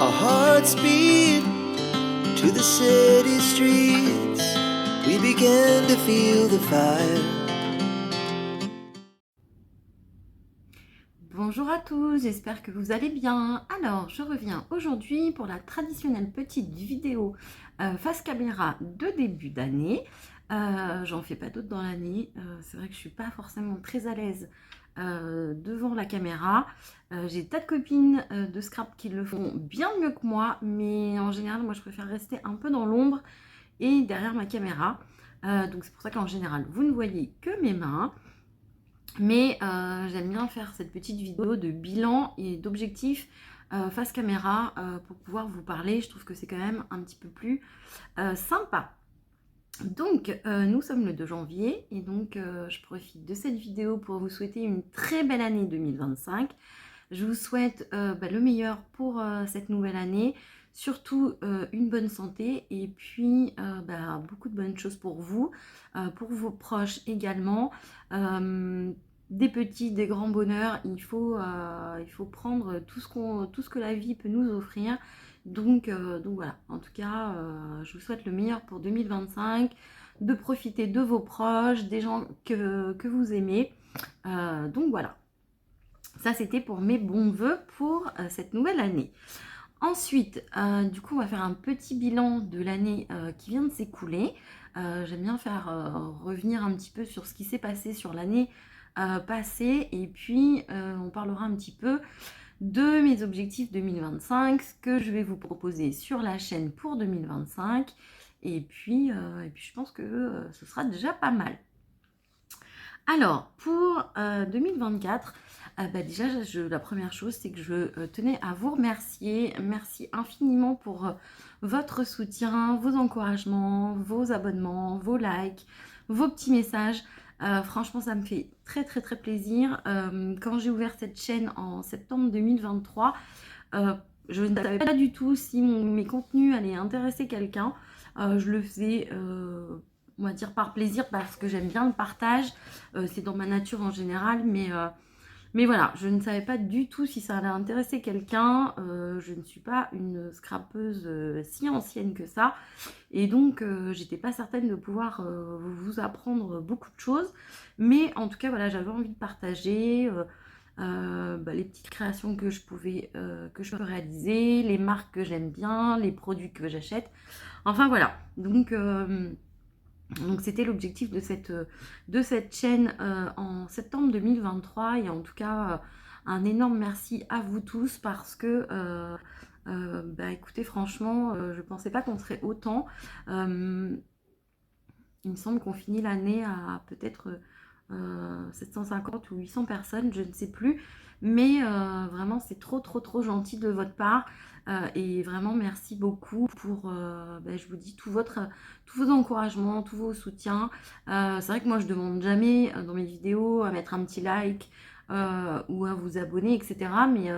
Our hearts beat to the city streets. We began to feel the fire. Bonjour à tous, j'espère que vous allez bien. Alors, je reviens aujourd'hui pour la traditionnelle petite vidéo face caméra de début d'année. J'en fais pas d'autres dans l'année. C'est vrai que je suis pas forcément très à l'aise devant la caméra. J'ai tas de copines de scrap qui le font bien mieux que moi, mais en général, moi, je préfère rester un peu dans l'ombre et derrière ma caméra. Donc, c'est pour ça qu'en général, vous ne voyez que mes mains. Mais j'aime bien faire cette petite vidéo de bilan et d'objectifs face caméra pour pouvoir vous parler. Je trouve que c'est quand même un petit peu plus sympa. Donc, nous sommes le 2 janvier et donc je profite de cette vidéo pour vous souhaiter une très belle année 2025. Je vous souhaite le meilleur pour cette nouvelle année, surtout une bonne santé et puis beaucoup de bonnes choses pour vous, pour vos proches également. Des petits, des grands bonheurs, il faut prendre tout ce que la vie peut nous offrir. Donc voilà, en tout cas, je vous souhaite le meilleur pour 2025, de profiter de vos proches, des gens que vous aimez. Donc voilà, ça c'était pour mes bons voeux pour cette nouvelle année. Ensuite, du coup, on va faire un petit bilan de l'année qui vient de s'écouler. J'aime bien faire revenir un petit peu sur ce qui s'est passé sur l'année passée et puis on parlera un petit peu de mes objectifs 2025, ce que je vais vous proposer sur la chaîne pour 2025 et puis je pense que ce sera déjà pas mal. Alors, pour 2024, déjà, la première chose, c'est que je tenais à vous remercier. Merci infiniment pour votre soutien, vos encouragements, vos abonnements, vos likes, vos petits messages. Franchement, ça me fait très très très plaisir. Quand j'ai ouvert cette chaîne en septembre 2023, je ne savais pas du tout si mes contenus allaient intéresser quelqu'un. Je le faisais on va dire par plaisir parce que j'aime bien le partage, c'est dans ma nature en général, mais voilà, je ne savais pas du tout si ça allait intéresser quelqu'un. Je ne suis pas une scrapeuse si ancienne que ça, et donc j'étais pas certaine de pouvoir vous apprendre beaucoup de choses, mais en tout cas voilà, j'avais envie de partager les petites créations que je peux réaliser, les marques que j'aime bien, les produits que j'achète, enfin voilà, donc c'était l'objectif de cette chaîne en septembre 2023, et en tout cas un énorme merci à vous tous parce que écoutez, franchement je pensais pas qu'on serait autant. Il me semble qu'on finit l'année à peut-être 750 ou 800 personnes, je ne sais plus. Mais vraiment, c'est trop, trop, trop gentil de votre part. Et vraiment, merci beaucoup pour, je vous dis, tous vos encouragements, tous vos soutiens. C'est vrai que moi, je demande jamais dans mes vidéos à mettre un petit like ou à vous abonner, etc. Mais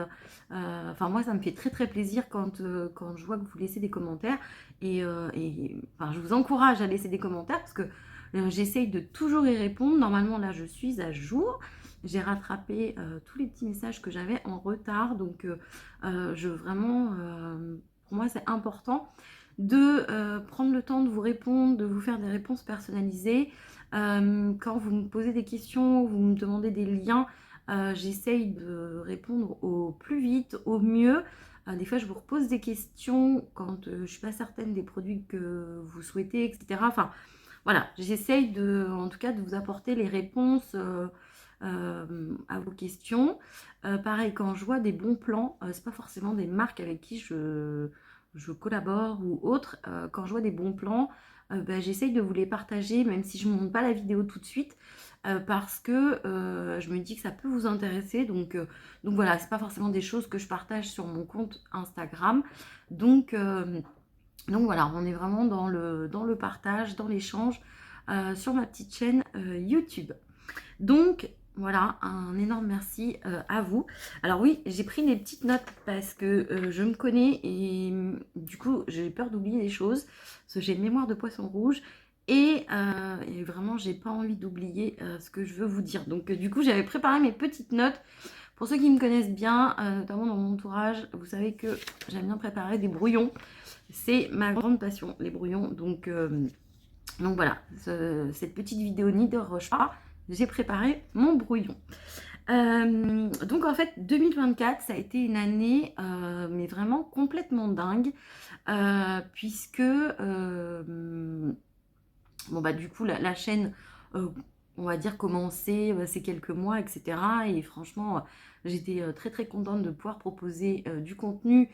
moi, ça me fait très, très plaisir quand je vois que vous laissez des commentaires. Je vous encourage à laisser des commentaires parce que j'essaye de toujours y répondre. Normalement, là, je suis à jour. J'ai rattrapé tous les petits messages que j'avais en retard. Donc, pour moi, c'est important de prendre le temps de vous répondre, de vous faire des réponses personnalisées. Quand vous me posez des questions, vous me demandez des liens, j'essaye de répondre au plus vite, au mieux. Des fois, je vous repose des questions quand je ne suis pas certaine des produits que vous souhaitez, etc. Enfin, voilà, j'essaye en tout cas de vous apporter les réponses à vos questions. Pareil, quand je vois des bons plans, c'est pas forcément des marques avec qui je collabore ou autre. Quand je vois des bons plans, j'essaye de vous les partager, même si je ne monte pas la vidéo tout de suite, parce que je me dis que ça peut vous intéresser. Donc voilà, c'est pas forcément des choses que je partage sur mon compte Instagram. Donc voilà, on est vraiment dans le partage, dans l'échange sur ma petite chaîne YouTube. Donc voilà, un énorme merci à vous. Alors oui, j'ai pris des petites notes parce que je me connais et du coup j'ai peur d'oublier des choses parce que j'ai une mémoire de poisson rouge et vraiment j'ai pas envie d'oublier ce que je veux vous dire. Donc du coup j'avais préparé mes petites notes Pour ceux qui me connaissent bien, notamment dans mon entourage, vous savez que j'aime bien préparer des brouillons. C'est ma grande passion, les brouillons. Donc voilà, cette petite vidéo n'y déroge pas. J'ai préparé mon brouillon. Donc en fait, 2024, ça a été une année, mais vraiment complètement dingue, puisque bon bah du coup la chaîne, on va dire commençait ces quelques mois, etc. Et franchement, j'étais très très contente de pouvoir proposer du contenu.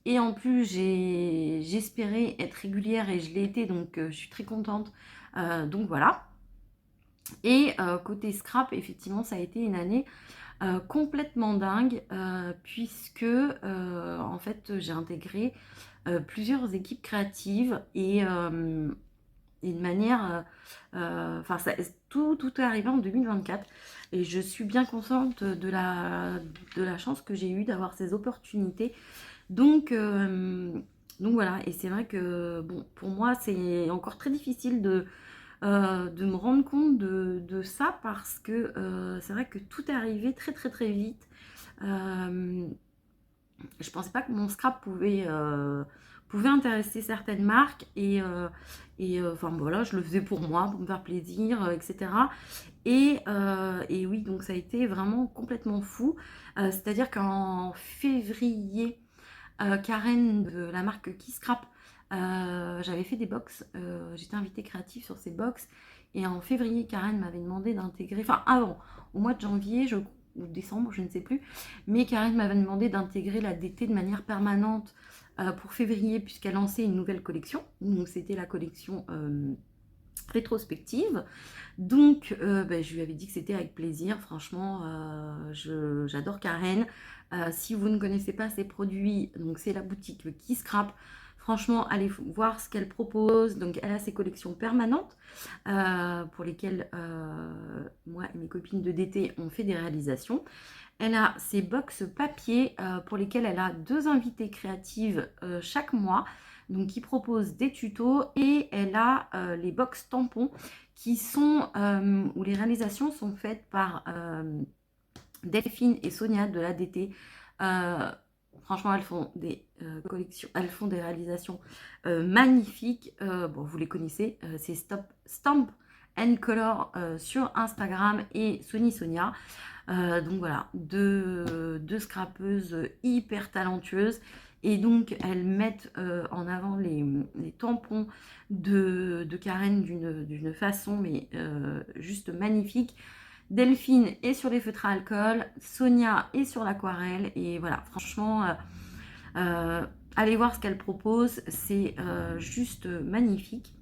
Et en plus, j'espérais être régulière et je l'ai été, donc je suis très contente. Donc voilà. Et côté scrap, effectivement, ça a été une année complètement dingue, puisque en fait j'ai intégré plusieurs équipes créatives et de manière, enfin tout est arrivé en 2024 et je suis bien consciente de la chance que j'ai eue d'avoir ces opportunités. Donc, donc voilà, et c'est vrai que bon, pour moi c'est encore très difficile de me rendre compte de ça parce que c'est vrai que tout est arrivé très très très vite. Je pensais pas que mon scrap pouvait intéresser certaines marques et enfin voilà, je le faisais pour moi, pour me faire plaisir, etc. Et oui, donc ça a été vraiment complètement fou. C'est-à-dire qu'en février, Karen de la marque Qui Scrap, j'avais fait des box, j'étais invitée créative sur ces box. Et en février, Karen m'avait demandé d'intégrer, enfin avant, au mois de janvier ou décembre, je ne sais plus, mais Karen m'avait demandé d'intégrer la DT de manière permanente pour février, puisqu'elle lançait une nouvelle collection. Donc c'était la collection rétrospective. Donc ben, je lui avais dit que c'était avec plaisir. Franchement, j'adore Karen. Si vous ne connaissez pas ses produits, donc c'est la boutique Qui Scrap. Franchement, allez voir ce qu'elle propose. Donc, elle a ses collections permanentes pour lesquelles moi et mes copines de DT ont fait des réalisations. Elle a ses box papier pour lesquelles elle a 2 invités créatives chaque mois, donc qui proposent des tutos, et elle a les box tampons qui sont où les réalisations sont faites par Delphine et Sonia de l'ADT. Franchement, elles font des collections, elles font des réalisations magnifiques. Bon, vous les connaissez, c'est Stamp and Color sur Instagram et Sonia. Donc voilà, deux scrapeuses hyper talentueuses. Et donc, elles mettent en avant les tampons de Karen d'une façon, mais juste magnifique. Delphine est sur les feutres à alcool, Sonia est sur l'aquarelle. Et voilà, franchement, allez voir ce qu'elle propose, c'est juste magnifique.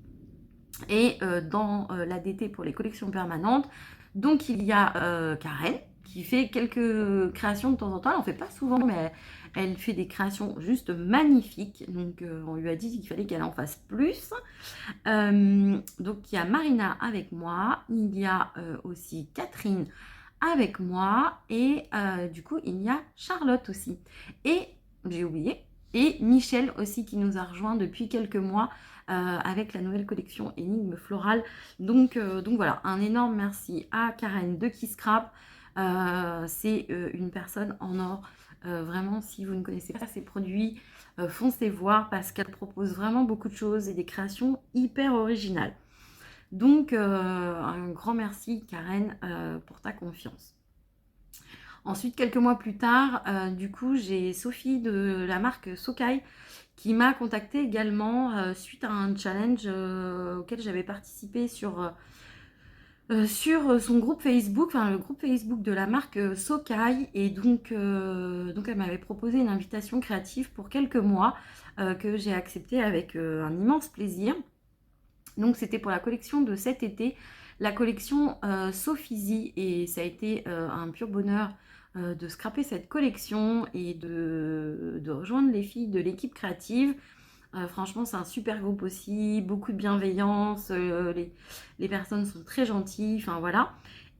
Et dans l'ADT pour les collections permanentes, donc il y a Karen qui fait quelques créations de temps en temps. Elle n'en fait pas souvent, mais elle fait des créations juste magnifiques. Donc on lui a dit qu'il fallait qu'elle en fasse plus. Donc il y a Marina avec moi, il y a aussi Catherine avec moi, et du coup il y a Charlotte aussi. Et j'ai oublié, et Michel aussi qui nous a rejoint depuis quelques mois avec la nouvelle collection Énigme Florale. Donc voilà, un énorme merci à Karen de Qui Scrap. C'est une personne en or. Vraiment, si vous ne connaissez pas ses produits, foncez voir parce qu'elle propose vraiment beaucoup de choses et des créations hyper originales. Donc, un grand merci Karen pour ta confiance. Ensuite, quelques mois plus tard, du coup, j'ai Sophie de la marque Sokai qui m'a contactée également suite à un challenge auquel j'avais participé sur son groupe Facebook, enfin le groupe Facebook de la marque Sokai. Et donc elle m'avait proposé une invitation créative pour quelques mois que j'ai accepté avec un immense plaisir. Donc c'était pour la collection de cet été, la collection Sophizy, et ça a été un pur bonheur de scraper cette collection et de rejoindre les filles de l'équipe créative. Franchement, c'est un super groupe aussi, beaucoup de bienveillance, les personnes sont très gentilles, enfin voilà.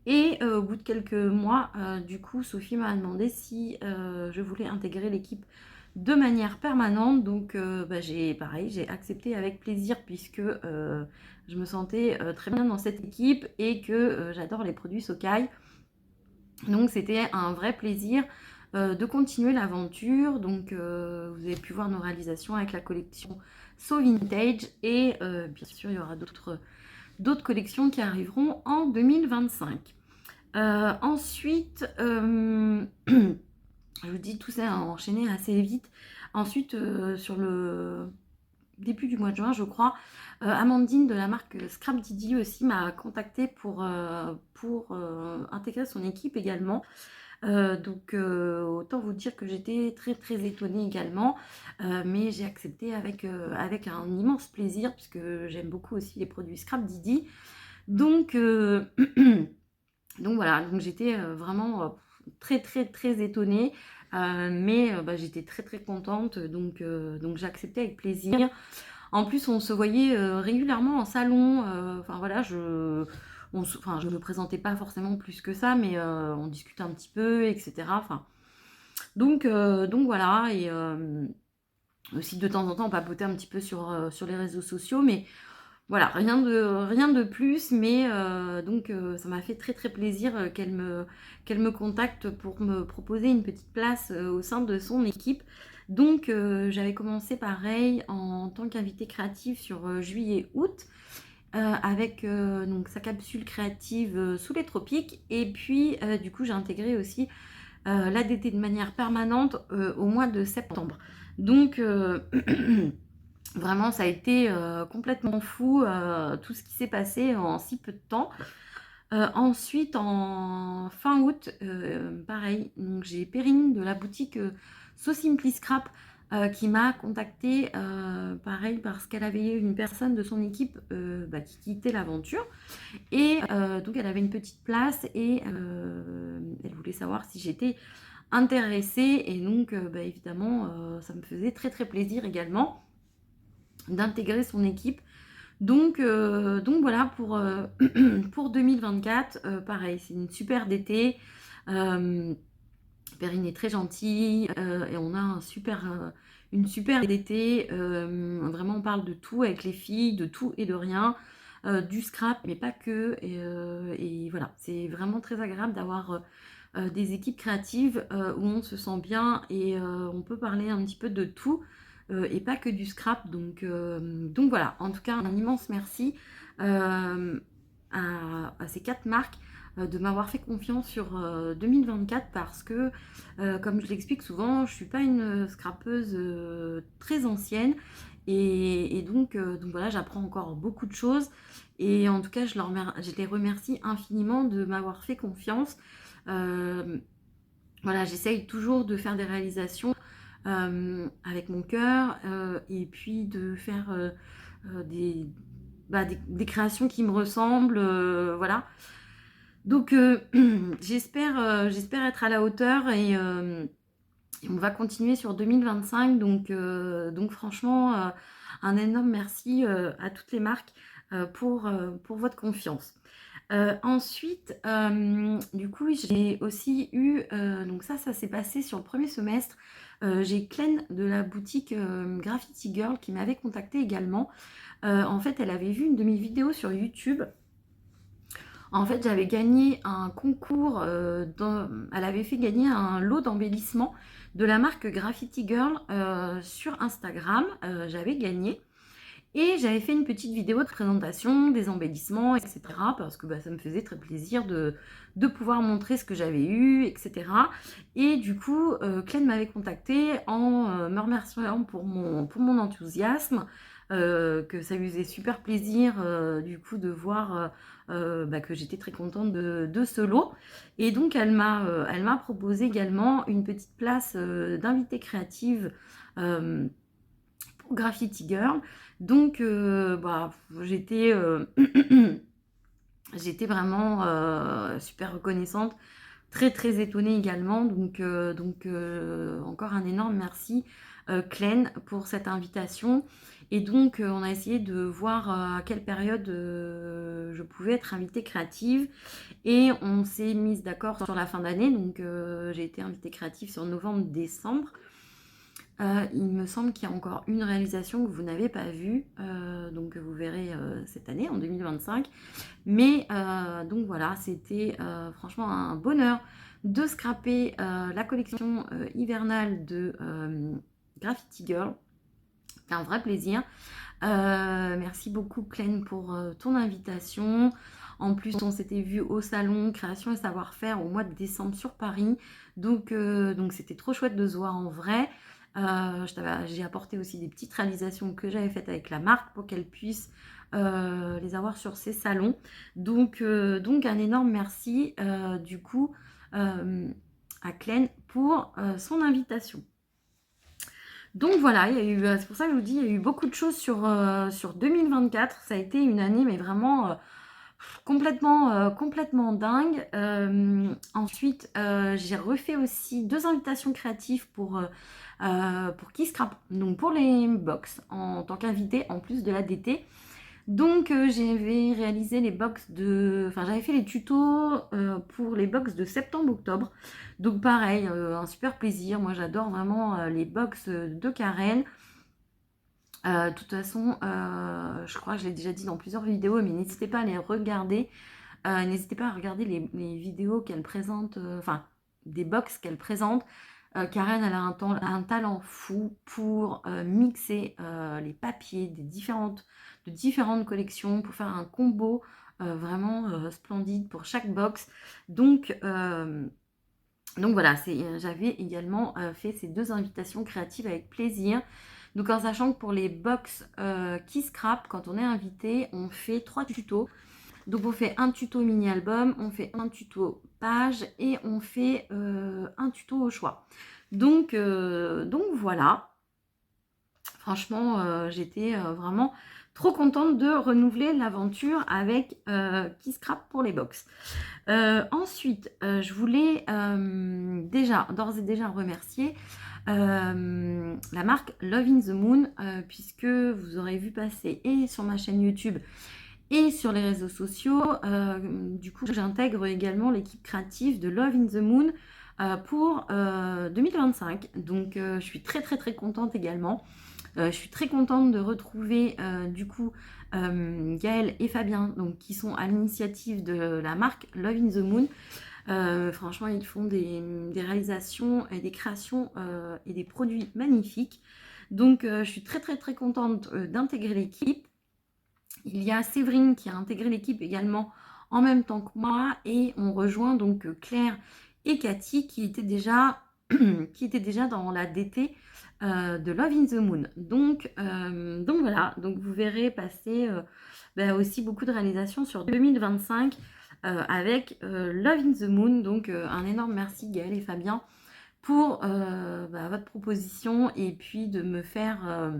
Et au bout de quelques mois, du coup, Sophie m'a demandé si je voulais intégrer l'équipe de manière permanente. Donc bah, j'ai accepté avec plaisir puisque je me sentais très bien dans cette équipe et que j'adore les produits Sokai. Donc c'était un vrai plaisir de continuer l'aventure. Donc vous avez pu voir nos réalisations avec la collection So Vintage et bien sûr il y aura d'autres collections qui arriveront en 2025. Ensuite, je vous dis tout ça a enchaîné assez vite. Ensuite, sur le début du mois de juin, je crois, Amandine de la marque Scrap Didi aussi m'a contacté pour intégrer son équipe également. Donc autant vous dire que j'étais très très étonnée également, mais j'ai accepté avec un immense plaisir puisque j'aime beaucoup aussi les produits Scrap Didi. Donc, donc voilà, donc j'étais vraiment très très très étonnée, mais bah, j'étais très très contente, donc j'ai accepté avec plaisir. En plus, on se voyait régulièrement en salon. Enfin voilà, enfin, je ne me présentais pas forcément plus que ça, mais on discutait un petit peu, etc. Enfin, donc voilà. Et aussi de temps en temps, on papotait un petit peu sur les réseaux sociaux, mais voilà, rien de plus. Mais donc ça m'a fait très très plaisir qu'elle me contacte pour me proposer une petite place au sein de son équipe. Donc j'avais commencé pareil en tant qu'invitée créative sur juillet-août avec donc sa capsule créative sous les tropiques. Et puis du coup j'ai intégré aussi l'ADT de manière permanente au mois de septembre. Donc vraiment ça a été complètement fou tout ce qui s'est passé en si peu de temps. Ensuite, en fin août, pareil, donc j'ai Perrine de la boutique So Simply Scrap qui m'a contactée, pareil, parce qu'elle avait une personne de son équipe bah, qui quittait l'aventure. Et donc, elle avait une petite place et elle voulait savoir si j'étais intéressée. Et donc, bah, évidemment, ça me faisait très très plaisir également d'intégrer son équipe. Donc voilà pour 2024, pareil, c'est une super d'été. Perrine est très gentille et on a une super d'été. Vraiment, on parle de tout avec les filles, de tout et de rien, du scrap, mais pas que. Et voilà, c'est vraiment très agréable d'avoir des équipes créatives où on se sent bien et on peut parler un petit peu de tout et pas que du scrap. Donc voilà, en tout cas, un immense merci à ces 4 marques de m'avoir fait confiance sur 2024 parce que, comme je l'explique souvent, je ne suis pas une scrapeuse très ancienne et donc voilà, j'apprends encore beaucoup de choses et en tout cas, je les remercie infiniment de m'avoir fait confiance. Voilà, j'essaye toujours de faire des réalisations avec mon cœur et puis de faire des créations qui me ressemblent, voilà. Donc j'espère être à la hauteur et on va continuer sur 2025. Donc franchement, un énorme merci à toutes les marques pour votre confiance. Ensuite, du coup, j'ai aussi eu, donc ça s'est passé sur le premier semestre. J'ai Clène de la boutique Graffiti Girl qui m'avait contacté également. En fait, elle avait vu une de mes vidéos sur YouTube. En fait, j'avais gagné un concours, elle avait fait gagner un lot d'embellissement de la marque Graffiti Girl sur Instagram. J'avais gagné. Et j'avais fait une petite vidéo de présentation des embellissements, etc. Parce que bah, ça me faisait très plaisir de pouvoir montrer ce que j'avais eu, etc. Et du coup, Clène m'avait contacté en me remerciant pour mon enthousiasme, que ça lui faisait super plaisir du coup de voir bah, que j'étais très contente de ce lot. Et donc elle m'a proposé également une petite place d'invitée créative pour Graffiti Girl. Donc bah, j'étais j'étais vraiment super reconnaissante, très très étonnée également. Donc encore un énorme merci Clène pour cette invitation. Et donc on a essayé de voir à quelle période je pouvais être invitée créative et on s'est mise d'accord sur la fin d'année. Donc j'ai été invitée créative sur novembre-décembre. Il me semble qu'il y a encore une réalisation que vous n'avez pas vue, donc vous verrez cette année, en 2025. Mais donc voilà, c'était franchement un bonheur de scraper la collection hivernale de Graffiti Girl. C'est un vrai plaisir. Merci beaucoup Clem pour ton invitation. En plus, on s'était vu au salon Création et Savoir-faire au mois de décembre sur Paris. Donc c'était trop chouette de se voir en vrai. J'ai apporté aussi des petites réalisations que j'avais faites avec la marque pour qu'elle puisse les avoir sur ses salons. Donc un énorme merci du coup à Clem pour son invitation. Donc voilà, il y a eu, c'est pour ça que je vous dis, il y a eu beaucoup de choses sur 2024. Ça a été une année, mais vraiment complètement dingue. Ensuite, j'ai refait aussi 2 invitations créatives pour Kisscrap, donc pour les box en tant qu'invité en plus de la DT. Donc j'avais réalisé les box j'avais fait les tutos pour les box de septembre-octobre. Donc pareil, un super plaisir. Moi j'adore vraiment les box de Karen. De toute façon, je crois que je l'ai déjà dit dans plusieurs vidéos, mais n'hésitez pas à les regarder. N'hésitez pas à regarder les vidéos qu'elle présente, des box qu'elle présente. Karen, elle a un talent fou pour mixer les papiers de différentes collections, pour faire un combo vraiment splendide pour chaque box. Donc voilà, j'avais également fait ces 2 invitations créatives avec plaisir. Donc en sachant que pour les box Kisscrap, quand on est invité, on fait 3 tutos. Donc on fait un tuto mini-album, on fait un tuto page et on fait un tuto au choix. Donc voilà. Franchement, j'étais vraiment trop contente de renouveler l'aventure avec Kisscrap pour les box. Ensuite, je voulais d'ores et déjà remercier la marque Love in the Moon, puisque vous aurez vu passer et sur ma chaîne YouTube et sur les réseaux sociaux. Du coup, j'intègre également l'équipe créative de Love in the Moon pour 2025. Donc, je suis très contente également. Je suis très contente de retrouver du coup Gaël et Fabien, donc, qui sont à l'initiative de la marque Love in the Moon. Franchement, ils font des réalisations et des créations et des produits magnifiques. Donc, je suis très contente d'intégrer l'équipe. Il y a Séverine qui a intégré l'équipe également en même temps que moi, et on rejoint donc Claire et Cathy qui étaient déjà dans la DT de Love in the Moon. Donc voilà, donc vous verrez passer aussi beaucoup de réalisations sur 2025 avec Love in the Moon. Donc un énorme merci Gaël et Fabien pour votre proposition, et puis de me faire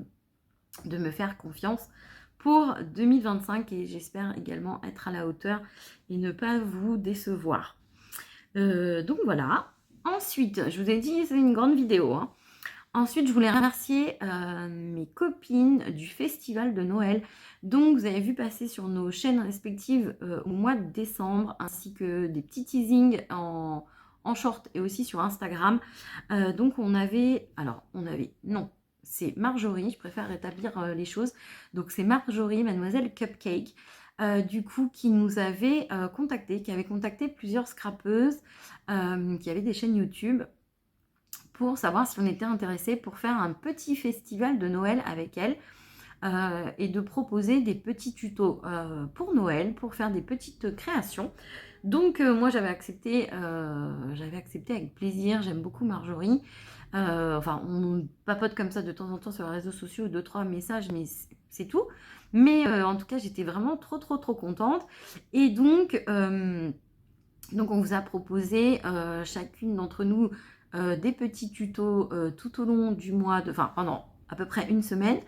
confiance pour 2025, et j'espère également être à la hauteur et ne pas vous décevoir. Donc voilà. Ensuite, je vous ai dit, c'est une grande vidéo, hein. Ensuite, je voulais remercier mes copines du festival de Noël. Donc, vous avez vu passer sur nos chaînes respectives au mois de décembre, ainsi que des petits teasings en short et aussi sur Instagram. Donc, c'est Marjorie, je préfère rétablir les choses. Donc, c'est Marjorie, Mademoiselle Cupcake, du coup, qui nous avait contacté, qui avait contacté plusieurs scrapeuses qui avaient des chaînes YouTube, pour savoir si on était intéressé pour faire un petit festival de Noël avec elle, et de proposer des petits tutos pour Noël, pour faire des petites créations. Donc moi j'avais accepté avec plaisir. J'aime beaucoup Marjorie. On papote comme ça de temps en temps sur les réseaux sociaux, 2-3 messages, mais c'est tout. Mais en tout cas, j'étais vraiment trop contente. Et donc on vous a proposé chacune d'entre nous des petits tutos tout au long du mois, pendant à peu près une semaine.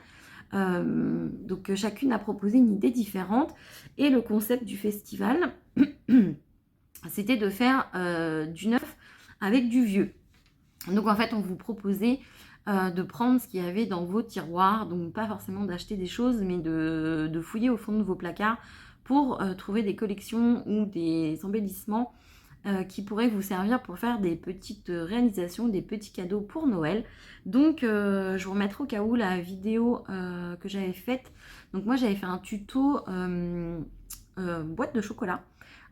Donc chacune a proposé une idée différente, et le concept du festival c'était de faire du neuf avec du vieux. Donc en fait, on vous proposait de prendre ce qu'il y avait dans vos tiroirs, donc pas forcément d'acheter des choses, mais de fouiller au fond de vos placards pour trouver des collections ou des embellissements qui pourraient vous servir pour faire des petites réalisations, des petits cadeaux pour Noël. Donc je vous remettrai au cas où la vidéo que j'avais faite. Donc moi j'avais fait un tuto boîte de chocolat.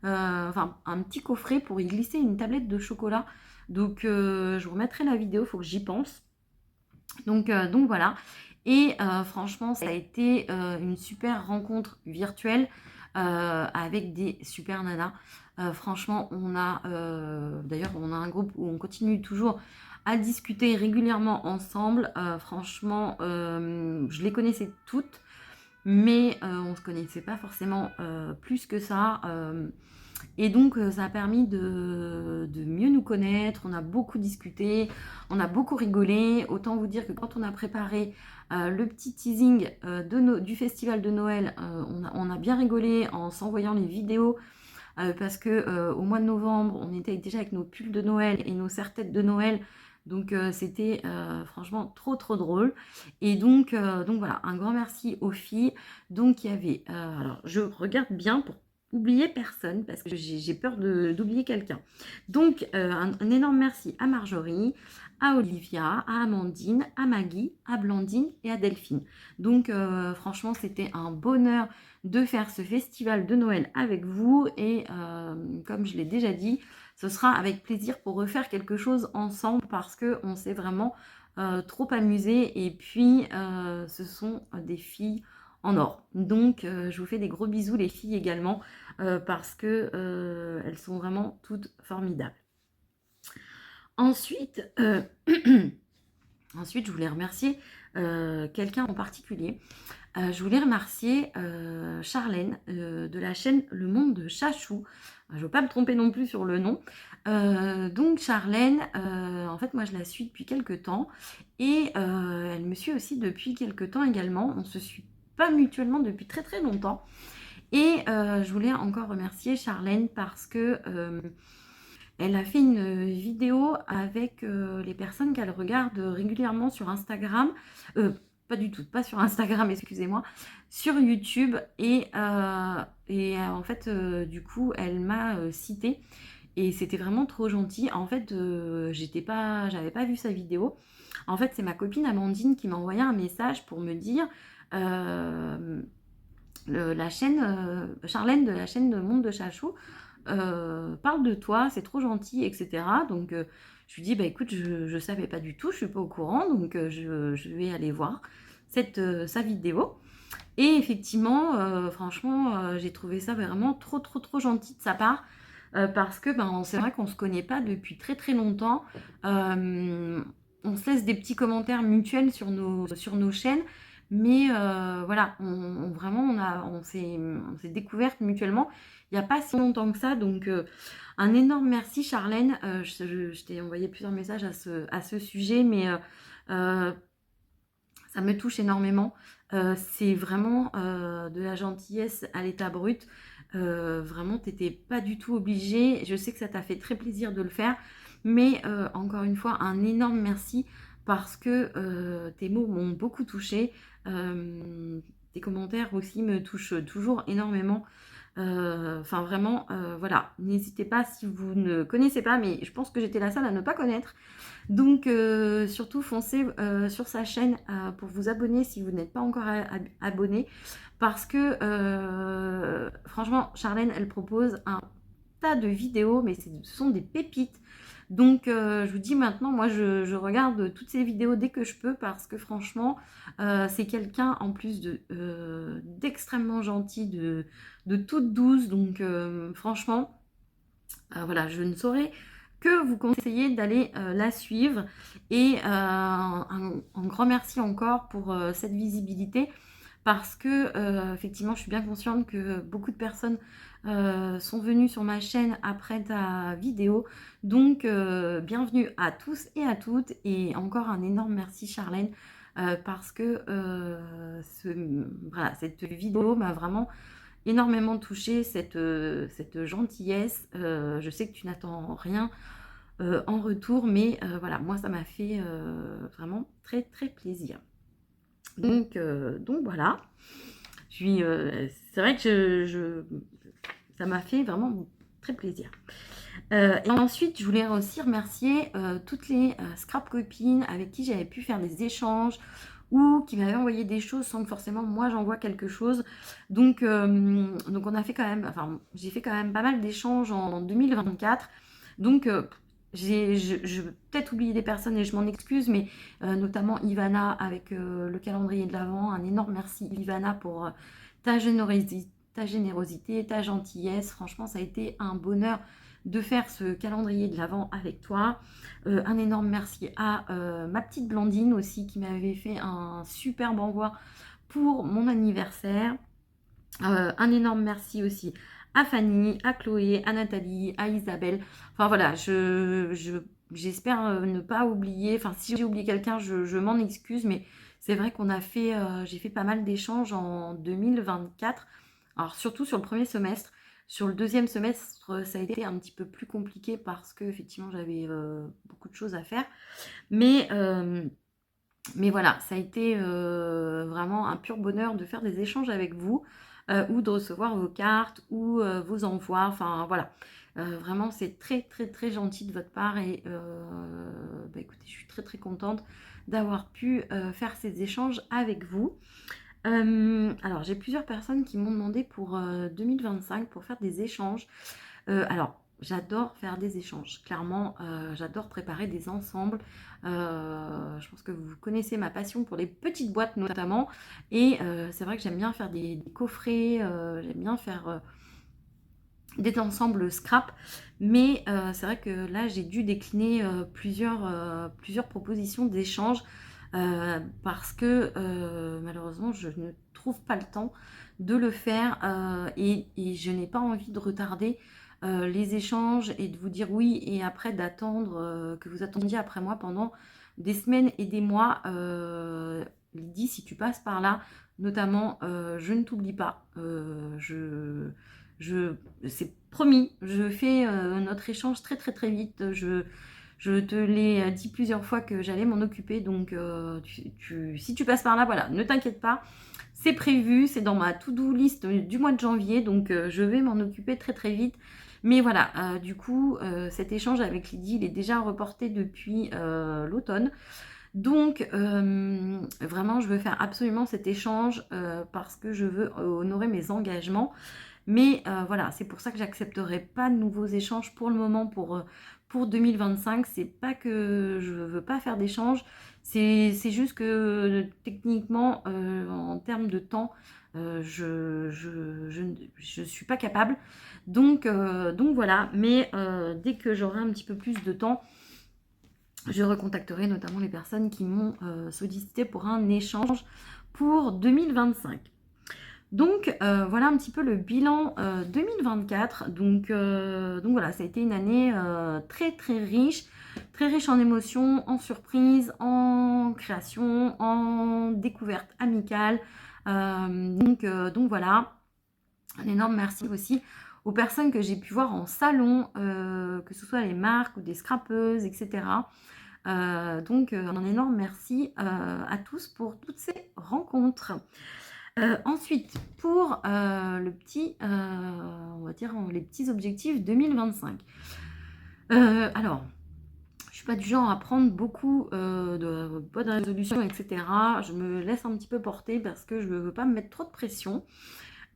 enfin un petit coffret pour y glisser une tablette de chocolat. Donc je vous remettrai la vidéo, il faut que j'y pense. Donc voilà. Et franchement, ça a été une super rencontre virtuelle avec des super nanas. Franchement, d'ailleurs, on a un groupe où on continue toujours à discuter régulièrement ensemble. Franchement, je les connaissais toutes, mais on ne se connaissait pas forcément plus que ça. Et donc, ça a permis de mieux nous connaître. On a beaucoup discuté, on a beaucoup rigolé. Autant vous dire que quand on a préparé le petit teasing du festival de Noël, on a bien rigolé en s'envoyant les vidéos. Parce que au mois de novembre, on était déjà avec nos pulls de Noël et nos serre-têtes de Noël. Donc c'était franchement trop trop drôle. Et donc voilà, un grand merci aux filles. Donc il y avait, alors je regarde bien pour oublier personne parce que j'ai peur d'oublier quelqu'un. Donc un énorme merci à Marjorie, à Olivia, à Amandine, à Maggie, à Blandine et à Delphine. Donc franchement c'était un bonheur de faire ce festival de Noël avec vous et comme je l'ai déjà dit, ce sera avec plaisir pour refaire quelque chose ensemble parce qu'on s'est vraiment trop amusé et puis ce sont des filles en or. Donc je vous fais des gros bisous les filles également parce que elles sont vraiment toutes formidables. Ensuite, ensuite je voulais remercier quelqu'un en particulier. Je voulais remercier Charlène de la chaîne Le Monde de Chachou. Je ne veux pas me tromper non plus sur le nom. Donc Charlène, en fait moi je la suis depuis quelques temps et elle me suit aussi depuis quelques temps également. On ne se suit pas mutuellement depuis très très longtemps. Et je voulais encore remercier Charlène parce que elle a fait une vidéo avec les personnes qu'elle regarde régulièrement sur Instagram. Pas du tout, pas sur Instagram, excusez-moi, sur YouTube. Et en fait, du coup, elle m'a cité. Et c'était vraiment trop gentil. En fait, j'avais pas vu sa vidéo. En fait, c'est ma copine Amandine qui m'a envoyé un message pour me dire la chaîne, Charlène de la chaîne de Monde de Chachou parle de toi, c'est trop gentil, etc. Donc je lui dis, bah écoute, je savais pas du tout, je suis pas au courant, donc je vais aller voir sa vidéo. Et effectivement, franchement, j'ai trouvé ça vraiment trop, trop, trop gentil de sa part. Parce que c'est vrai qu'on se connaît pas depuis très très longtemps. On se laisse des petits commentaires mutuels sur nos chaînes. Mais voilà, vraiment, on s'est découvertes mutuellement il n'y a pas si longtemps que ça. Donc, un énorme merci, Charlène. Je t'ai envoyé plusieurs messages à ce sujet, mais ça me touche énormément. C'est vraiment de la gentillesse à l'état brut. Vraiment, tu n'étais pas du tout obligée. Je sais que ça t'a fait très plaisir de le faire. Mais encore une fois, un énorme merci parce que tes mots m'ont beaucoup touchée. Tes commentaires aussi me touchent toujours énormément. Enfin vraiment, voilà, n'hésitez pas si vous ne connaissez pas, mais je pense que j'étais la seule à ne pas connaître. Donc surtout foncez sur sa chaîne pour vous abonner si vous n'êtes pas encore abonné. Parce que franchement, Charlène, elle propose un tas de vidéos, mais ce sont des pépites. Donc je vous dis maintenant, moi je regarde toutes ces vidéos dès que je peux parce que franchement c'est quelqu'un en plus d'extrêmement gentil, de toute douce. Donc franchement voilà, je ne saurais que vous conseiller d'aller la suivre. Et un grand merci encore pour cette visibilité parce que effectivement je suis bien consciente que beaucoup de personnes sont venues sur ma chaîne après ta vidéo. Donc bienvenue à tous et à toutes et encore un énorme merci Charlène parce que voilà, cette vidéo m'a vraiment énormément touchée, cette gentillesse. Je sais que tu n'attends rien en retour, mais voilà, moi ça m'a fait vraiment très très plaisir. Donc voilà, c'est vrai que ça m'a fait vraiment très plaisir. Et ensuite, je voulais aussi remercier toutes les scrap copines avec qui j'avais pu faire des échanges ou qui m'avait envoyé des choses sans que forcément moi j'envoie quelque chose. Donc on a fait quand même, enfin j'ai fait quand même pas mal d'échanges en 2024. Donc je vais peut-être oublier des personnes et je m'en excuse, mais notamment Ivana avec le calendrier de l'Avent. Un énorme merci Ivana pour ta générosité, ta gentillesse. Franchement, ça a été un bonheur de faire ce calendrier de l'Avent avec toi. Un énorme merci à ma petite Blandine aussi qui m'avait fait un superbe envoi pour mon anniversaire. Un énorme merci aussi à Fanny, à Chloé, à Nathalie, à Isabelle. Enfin voilà, j'espère ne pas oublier. Enfin, si j'ai oublié quelqu'un, je m'en excuse, mais c'est vrai qu'on a fait, j'ai fait pas mal d'échanges en 2024. Alors surtout sur le premier semestre. Sur le deuxième semestre, ça a été un petit peu plus compliqué parce que effectivement j'avais beaucoup de choses à faire. Mais, euh, mais voilà, ça a été vraiment un pur bonheur de faire des échanges avec vous ou de recevoir vos cartes ou vos envois. Enfin voilà, vraiment c'est très très très gentil de votre part et bah, écoutez, je suis très très contente d'avoir pu faire ces échanges avec vous. Alors j'ai plusieurs personnes qui m'ont demandé pour 2025 pour faire des échanges. Alors, j'adore faire des échanges. Clairement, j'adore préparer des ensembles. Je pense que vous connaissez ma passion pour les petites boîtes notamment. Et c'est vrai que j'aime bien faire des coffrets, j'aime bien faire des ensembles scrap. Mais c'est vrai que là, j'ai dû décliner plusieurs propositions d'échanges parce que malheureusement, je ne trouve pas le temps de le faire et je n'ai pas envie de retarder les échanges et de vous dire oui et après d'attendre que vous attendiez après moi pendant des semaines et des mois. Lydie, si tu passes par là, notamment, je ne t'oublie pas. Je, c'est promis, je fais notre échange très très très vite. Je te l'ai dit plusieurs fois que j'allais m'en occuper, donc si tu passes par là, voilà, ne t'inquiète pas, c'est prévu, c'est dans ma to-do list du mois de janvier, donc je vais m'en occuper très très vite. Mais voilà, du coup, cet échange avec Lydie, il est déjà reporté depuis l'automne. Donc, vraiment, je veux faire absolument cet échange parce que je veux honorer mes engagements. Mais voilà, c'est pour ça que j'accepterai pas de nouveaux échanges pour le moment pour 2025. C'est pas que je veux pas faire d'échanges, c'est juste que techniquement, en termes de temps, je suis pas capable. Donc voilà, mais dès que j'aurai un petit peu plus de temps, je recontacterai notamment les personnes qui m'ont sollicité pour un échange pour 2025. Donc voilà un petit peu le bilan 2024. Donc voilà, ça a été une année très très riche en émotions, en surprises, en création, en découverte amicale. Donc voilà, un énorme merci aussi aux personnes que j'ai pu voir en salon, que ce soit les marques ou des scrapeuses, etc. Un énorme merci à tous pour toutes ces rencontres. Ensuite, pour on va dire les petits objectifs 2025. Alors, je suis pas du genre à prendre beaucoup de bonnes résolutions, etc. Je me laisse un petit peu porter parce que je ne veux pas me mettre trop de pression.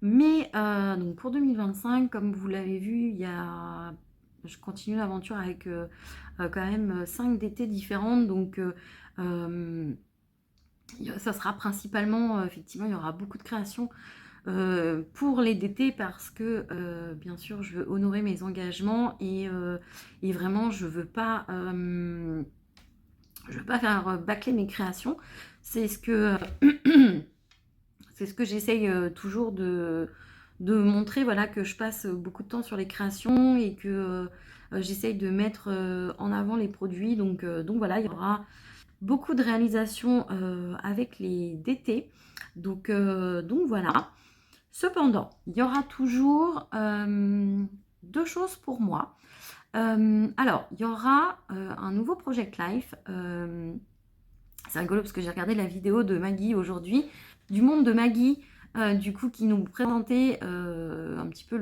Mais donc pour 2025, comme vous l'avez vu, je continue l'aventure avec quand même 5 DT différentes. Donc ça sera principalement, effectivement, il y aura beaucoup de créations pour les DT parce que bien sûr je veux honorer mes engagements et vraiment je veux pas faire bâcler mes créations. C'est ce que c'est ce que j'essaye toujours de montrer, voilà, que je passe beaucoup de temps sur les créations et que j'essaye de mettre en avant les produits. Donc voilà, il y aura beaucoup de réalisations avec les DT. Donc voilà. Cependant, il y aura toujours deux choses pour moi. Alors, il y aura un nouveau Project Life. C'est rigolo parce que j'ai regardé la vidéo de Maggie aujourd'hui, du monde de Maggie, du coup, qui nous présentait un petit peu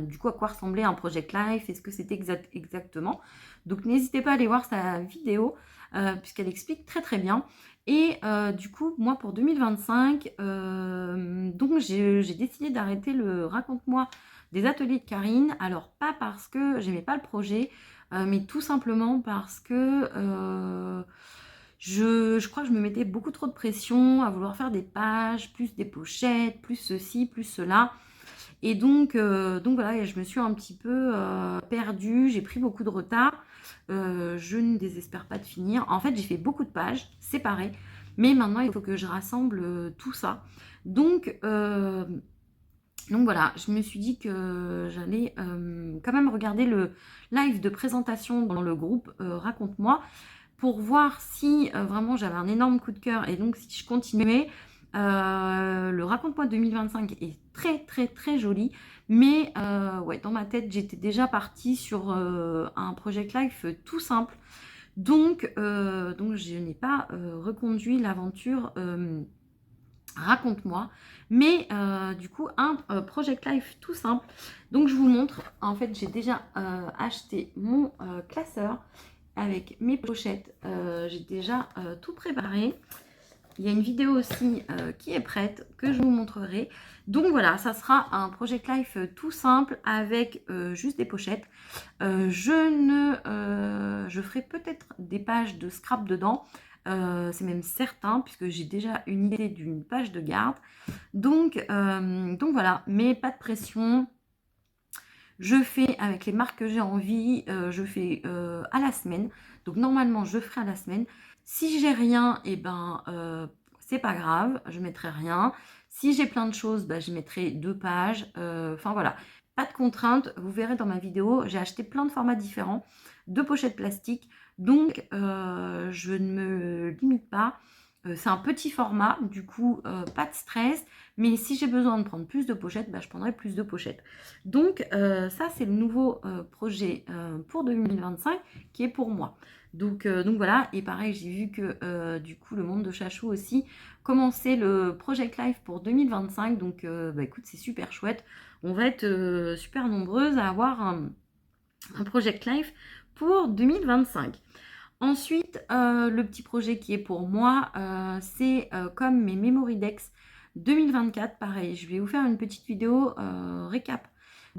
du coup, à quoi ressemblait un Project Life, est-ce que c'était exactement. Donc, n'hésitez pas à aller voir sa vidéo. puisqu'elle explique très très bien. Et du coup, moi pour 2025, donc j'ai décidé d'arrêter le Raconte-moi des ateliers de Karine. Alors pas parce que j'aimais pas le projet, mais tout simplement parce que je crois que je me mettais beaucoup trop de pression à vouloir faire des pages, plus des pochettes, plus ceci, plus cela. Et donc voilà, je me suis un petit peu perdue, j'ai pris beaucoup de retard. Je ne désespère pas de finir. En fait, j'ai fait beaucoup de pages séparées, mais maintenant il faut que je rassemble tout ça. Donc, euh, donc voilà, je me suis dit que j'allais quand même regarder le live de présentation dans le groupe Raconte-moi pour voir si vraiment j'avais un énorme coup de cœur et donc si je continuais. Le Raconte-moi 2025 est très très très joli, mais ouais, dans ma tête j'étais déjà partie sur un project life tout simple, donc je n'ai pas reconduit l'aventure Raconte-moi, mais du coup un project life tout simple. Donc je vous montre, en fait j'ai déjà acheté mon classeur avec mes pochettes. J'ai déjà tout préparé. Il y a une vidéo aussi qui est prête que je vous montrerai. Donc voilà, ça sera un project life tout simple avec juste des pochettes. Je ferai peut-être des pages de scrap dedans. C'est même certain puisque j'ai déjà une idée d'une page de garde. Donc voilà, mais pas de pression. Je fais avec les marques que j'ai envie, je fais à la semaine. Donc normalement, je ferai à la semaine. Si j'ai rien, et ben c'est pas grave, je mettrai rien. Si j'ai plein de choses, je mettrai 2 pages. Enfin voilà, pas de contraintes. Vous verrez dans ma vidéo, j'ai acheté plein de formats différents, de pochettes plastiques. Donc je ne me limite pas. C'est un petit format, du coup, pas de stress. Mais si j'ai besoin de prendre plus de pochettes, je prendrai plus de pochettes. Donc ça, c'est le nouveau projet pour 2025 qui est pour moi. Donc voilà, et pareil, j'ai vu que du coup, le monde de Chachou aussi commençait le Project Life pour 2025. Donc écoute, c'est super chouette. On va être super nombreuses à avoir un Project Life pour 2025. Ensuite, le petit projet qui est pour moi, c'est comme mes Memory Decks 2024. Pareil, je vais vous faire une petite vidéo récap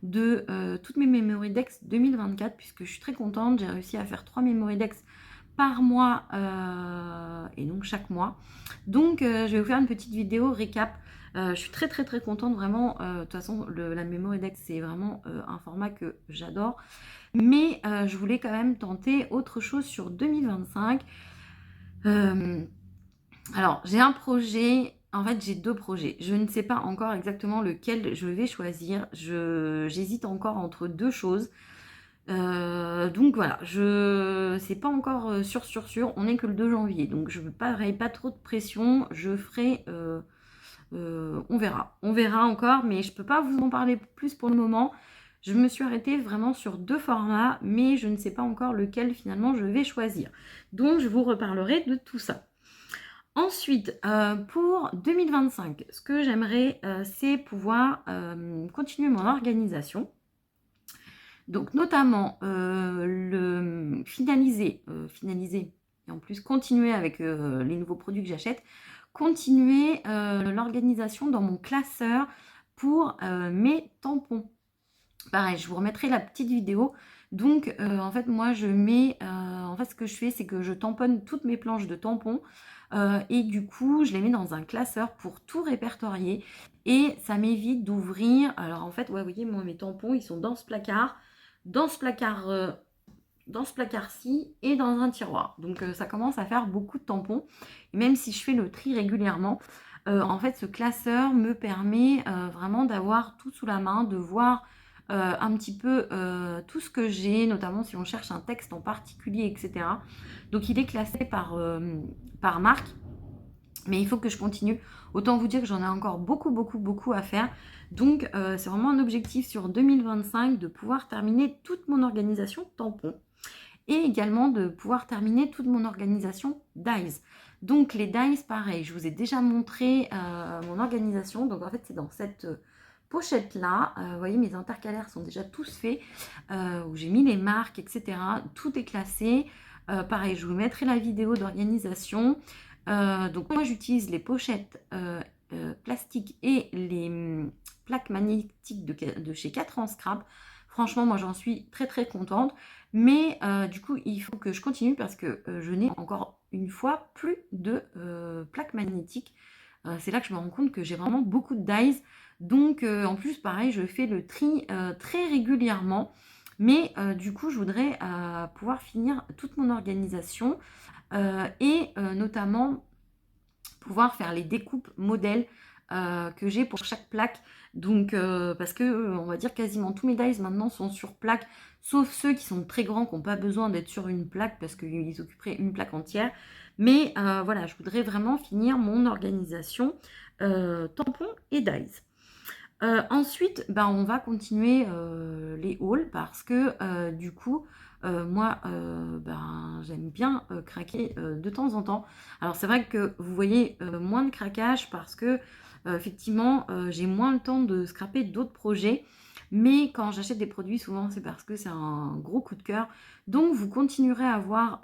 de toutes mes Memory Decks 2024 puisque je suis très contente. J'ai réussi à faire 3 Memory Decks par mois et donc chaque mois. Donc, je vais vous faire une petite vidéo récap. Je suis très très très contente vraiment. De toute façon, la Memory Deck, c'est vraiment un format que j'adore. Mais je voulais quand même tenter autre chose sur 2025. Alors, j'ai un projet. En fait, j'ai 2 projets. Je ne sais pas encore exactement lequel je vais choisir. J'hésite encore entre 2 choses. Donc voilà, c'est pas encore sûr. On n'est que le 2 janvier. Donc je ne pas trop de pression. Je ferai. On verra. On verra encore, mais je peux pas vous en parler plus pour le moment. Je me suis arrêtée vraiment sur 2 formats, mais je ne sais pas encore lequel finalement je vais choisir. Donc je vous reparlerai de tout ça. Ensuite, pour 2025, ce que j'aimerais, c'est pouvoir continuer mon organisation. Donc notamment finaliser, et en plus continuer avec les nouveaux produits que j'achète, continuer l'organisation dans mon classeur pour mes tampons. Pareil, je vous remettrai la petite vidéo. Donc en fait moi je mets, en fait ce que je fais c'est que je tamponne toutes mes planches de tampons et du coup je les mets dans un classeur pour tout répertorier et ça m'évite d'ouvrir. Alors en fait ouais, vous voyez moi mes tampons ils sont dans ce placard, dans ce placard-ci et dans un tiroir. Donc ça commence à faire beaucoup de tampons. Et même si je fais le tri régulièrement, en fait ce classeur me permet vraiment d'avoir tout sous la main, de voir un petit peu tout ce que j'ai, notamment si on cherche un texte en particulier, etc. Donc il est classé par marque. Mais il faut que je continue. Autant vous dire que j'en ai encore beaucoup à faire. Donc, c'est vraiment un objectif sur 2025 de pouvoir terminer toute mon organisation tampon. Et également de pouvoir terminer toute mon organisation dies. Donc, les dies, pareil, je vous ai déjà montré mon organisation. Donc, en fait, c'est dans cette pochette-là. Vous voyez, mes intercalaires sont déjà tous faits. Où j'ai mis les marques, etc. Tout est classé. Pareil, je vous mettrai la vidéo d'organisation. Donc moi j'utilise les pochettes plastiques et les plaques magnétiques de chez 4 ans Scrap. Franchement, moi j'en suis très très contente. Mais du coup, il faut que je continue parce que je n'ai encore une fois plus de plaques magnétiques. C'est là que je me rends compte que j'ai vraiment beaucoup de dies. Donc en plus, pareil, je fais le tri très régulièrement. Mais du coup, je voudrais pouvoir finir toute mon organisation et notamment pouvoir faire les découpes modèles que j'ai pour chaque plaque. Donc, parce que on va dire quasiment tous mes dies maintenant sont sur plaque, sauf ceux qui sont très grands, qui n'ont pas besoin d'être sur une plaque parce qu'ils occuperaient une plaque entière. Mais voilà, je voudrais vraiment finir mon organisation tampons et dies. Ensuite, ben, on va continuer les hauls parce que du coup, moi, ben, j'aime bien craquer de temps en temps. Alors c'est vrai que vous voyez moins de craquage parce que effectivement, j'ai moins le temps de scraper d'autres projets. Mais quand j'achète des produits, souvent c'est parce que c'est un gros coup de cœur. Donc vous continuerez à avoir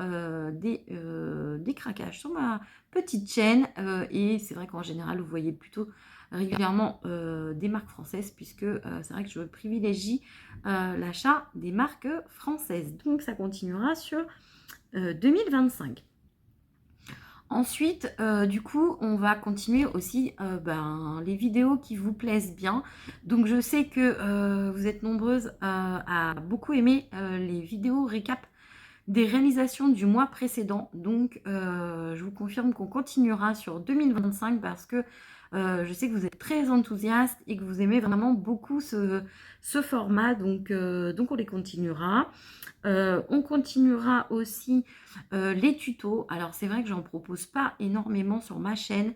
des craquages sur ma petite chaîne. Et c'est vrai qu'en général, vous voyez plutôt régulièrement des marques françaises puisque c'est vrai que je privilégie l'achat des marques françaises. Donc ça continuera sur 2025. Ensuite, du coup, on va continuer aussi les vidéos qui vous plaisent bien. Donc je sais que vous êtes nombreuses à beaucoup aimer les vidéos récap des réalisations du mois précédent. Donc, je vous confirme qu'on continuera sur 2025 parce que je sais que vous êtes très enthousiastes et que vous aimez vraiment beaucoup ce format. Donc, on les continuera. On continuera aussi les tutos. Alors, c'est vrai que j'en propose pas énormément sur ma chaîne.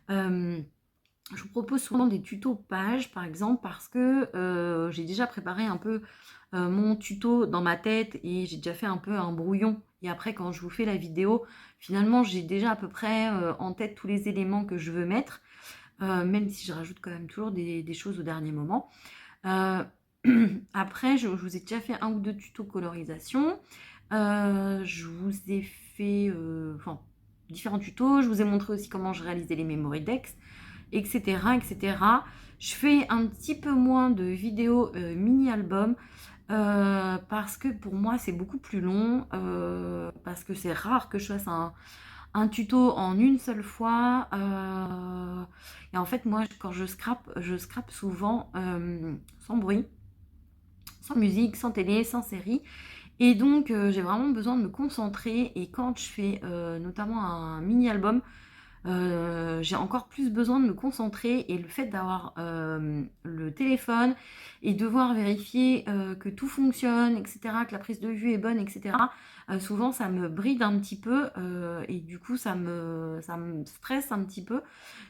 Je vous propose souvent des tutos pages, par exemple, parce que j'ai déjà préparé un peu mon tuto dans ma tête et j'ai déjà fait un peu un brouillon. Et après, quand je vous fais la vidéo, finalement, j'ai déjà à peu près en tête tous les éléments que je veux mettre, même si je rajoute quand même toujours des choses au dernier moment. Après, je vous ai déjà fait un ou deux tutos colorisation. Je vous ai fait différents tutos. Je vous ai montré aussi comment je réalisais les memory decks, etc., etc. Je fais un petit peu moins de vidéos mini-albums parce que pour moi c'est beaucoup plus long, parce que c'est rare que je fasse un tuto en une seule fois. Et en fait, moi, quand je scrape souvent sans bruit, sans musique, sans télé, sans série. Et donc, j'ai vraiment besoin de me concentrer. Et quand je fais notamment un mini-album, j'ai encore plus besoin de me concentrer et le fait d'avoir le téléphone et devoir vérifier que tout fonctionne, etc., que la prise de vue est bonne, etc., souvent ça me bride un petit peu et du coup ça me stresse un petit peu.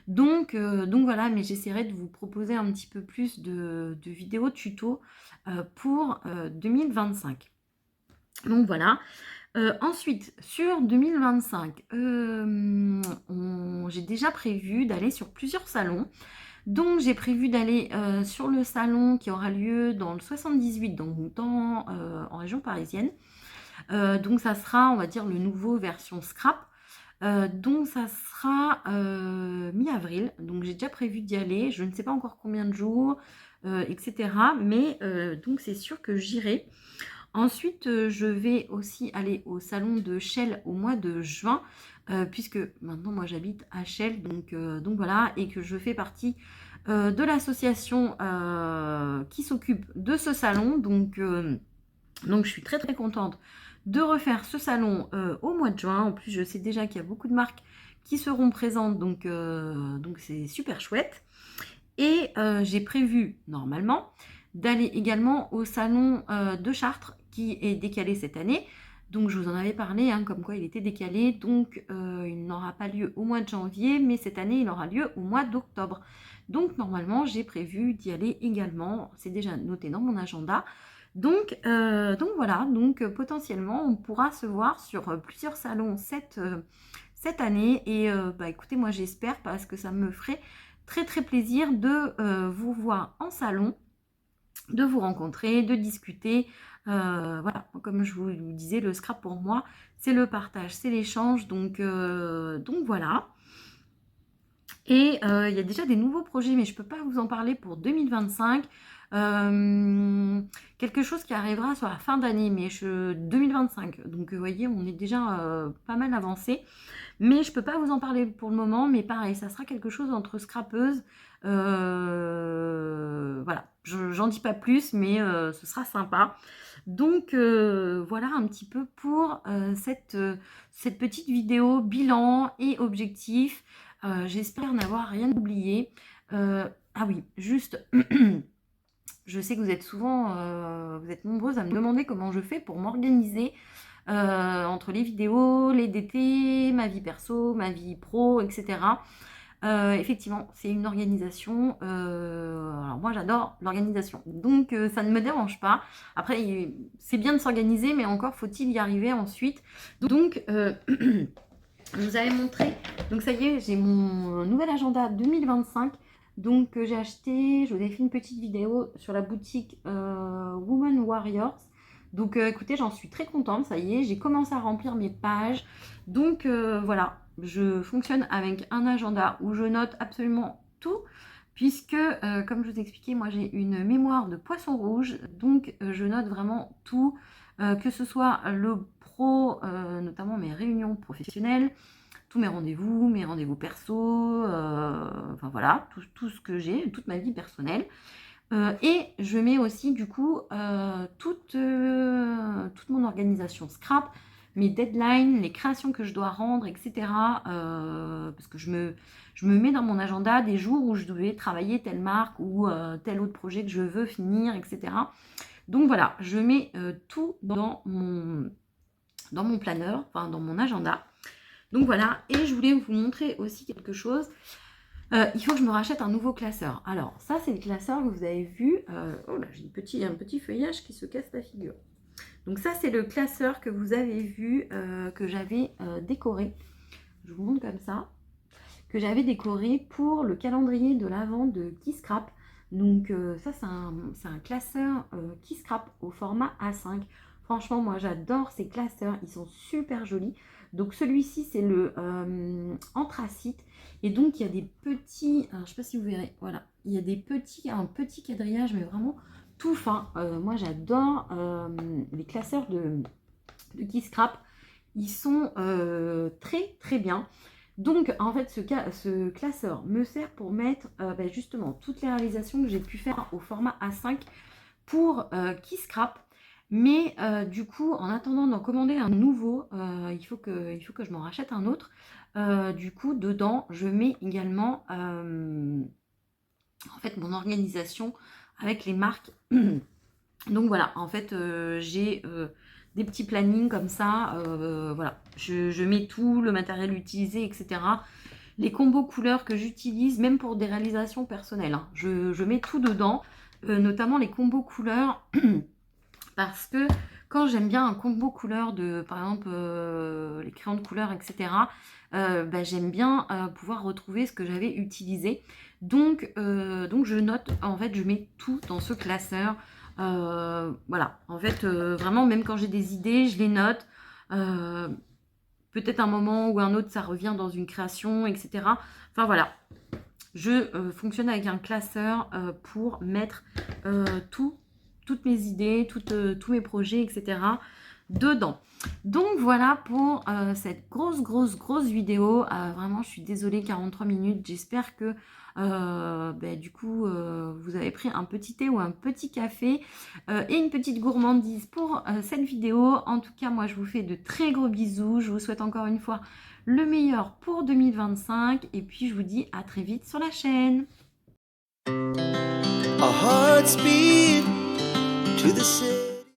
Donc voilà, mais j'essaierai de vous proposer un petit peu plus de vidéos tuto pour 2025. Donc voilà. Ensuite, sur 2025, j'ai déjà prévu d'aller sur plusieurs salons. Donc, j'ai prévu d'aller sur le salon qui aura lieu dans le 78, donc en région parisienne. Donc, ça sera, on va dire, le nouveau version scrap. Donc, ça sera mi-avril. Donc, j'ai déjà prévu d'y aller. Je ne sais pas encore combien de jours, etc. Mais donc, c'est sûr que j'irai. Ensuite, je vais aussi aller au salon de Chelles au mois de juin, puisque maintenant moi j'habite à Chelles, donc voilà, et que je fais partie de l'association qui s'occupe de ce salon. Donc je suis très très contente de refaire ce salon au mois de juin. En plus, je sais déjà qu'il y a beaucoup de marques qui seront présentes, donc c'est super chouette. Et j'ai prévu normalement d'aller également au salon de Chartres qui est décalé cette année. Donc je vous en avais parlé, comme quoi il était décalé. Donc il n'aura pas lieu au mois de janvier, mais cette année il aura lieu au mois d'octobre. Donc normalement j'ai prévu d'y aller également. C'est déjà noté dans mon agenda. Donc voilà, donc potentiellement on pourra se voir sur plusieurs salons cette année. Et écoutez, moi j'espère parce que ça me ferait très très plaisir de vous voir en salon. de vous rencontrer, de discuter. Voilà, comme je vous disais, le scrap pour moi, c'est le partage, c'est l'échange. Donc voilà. Et il y a déjà des nouveaux projets, mais je ne peux pas vous en parler pour 2025. Quelque chose qui arrivera sur la fin d'année, mais 2025. Donc vous voyez, on est déjà pas mal avancé. Mais je peux pas vous en parler pour le moment, mais pareil, ça sera quelque chose entre scrapeuse. Voilà, j'en dis pas plus, mais ce sera sympa. Donc voilà un petit peu pour cette petite vidéo bilan et objectif. J'espère n'avoir rien oublié. Ah oui, juste, je sais que vous êtes souvent, vous êtes nombreuses à me demander comment je fais pour m'organiser entre les vidéos, les DT, ma vie perso, ma vie pro, etc. Effectivement, c'est une organisation. Alors moi, j'adore l'organisation, donc ça ne me dérange pas. Après, c'est bien de s'organiser, mais encore faut-il y arriver ensuite. Donc, je vous avais montré. Donc ça y est, j'ai mon nouvel agenda 2025. Donc j'ai acheté, je vous ai fait une petite vidéo sur la boutique Woman Warriors. Donc écoutez, j'en suis très contente, ça y est, j'ai commencé à remplir mes pages. Donc voilà, je fonctionne avec un agenda où je note absolument tout, puisque comme je vous expliquais, moi j'ai une mémoire de poisson rouge, donc je note vraiment tout, que ce soit le pro, notamment mes réunions professionnelles, tous mes rendez-vous perso, enfin voilà, tout ce que j'ai, toute ma vie personnelle. Et je mets aussi du coup toute mon organisation scrap, mes deadlines, les créations que je dois rendre, etc. Parce que je me mets dans mon agenda des jours où je devais travailler telle marque ou tel autre projet que je veux finir, etc. Donc voilà, je mets tout dans mon planeur, enfin dans mon agenda. Donc voilà, et je voulais vous montrer aussi quelque chose. Il faut que je me rachète un nouveau classeur. Alors, ça, c'est le classeur que vous avez vu. Oh là, j'ai un petit feuillage qui se casse la figure. Donc ça, c'est le classeur que vous avez vu, que j'avais décoré. Je vous montre comme ça. Que j'avais décoré pour le calendrier de l'Avent de Keyscrap. Donc ça, c'est un classeur Keyscrap au format A5. Franchement, moi, j'adore ces classeurs. Ils sont super jolis. Donc celui-ci, c'est le anthracite. Et donc, il y a des petits... Alors, je ne sais pas si vous verrez. Voilà. Il y a un petit quadrillage, mais vraiment tout fin. Moi, j'adore les classeurs de Keyscrap. Ils sont très, très bien. Donc, en fait, ce classeur me sert pour mettre justement toutes les réalisations que j'ai pu faire au format A5 pour Keyscrap. Mais du coup, en attendant d'en commander un nouveau, il faut que je m'en rachète un autre. Du coup, dedans, je mets également en fait mon organisation avec les marques. Donc voilà, en fait, j'ai des petits plannings comme ça. Voilà, je mets tout, le matériel utilisé, etc. Les combos couleurs que j'utilise, même pour des réalisations personnelles, hein. Je mets tout dedans, notamment les combos couleurs. Parce que quand j'aime bien un combo couleur de, par exemple, les crayons de couleur, etc., j'aime bien pouvoir retrouver ce que j'avais utilisé. Donc je note, en fait, je mets tout dans ce classeur. Voilà, en fait, vraiment, même quand j'ai des idées, je les note. Peut-être un moment ou un autre, ça revient dans une création, etc. Enfin, voilà. Je fonctionne avec un classeur pour mettre toutes mes idées, tous mes projets, etc. dedans. Donc voilà pour cette grosse vidéo. Vraiment, je suis désolée, 43 minutes. J'espère que du coup, vous avez pris un petit thé ou un petit café et une petite gourmandise pour cette vidéo. En tout cas, moi, je vous fais de très gros bisous. Je vous souhaite encore une fois le meilleur pour 2025. Et puis, je vous dis à très vite sur la chaîne. Our hearts beat to the city.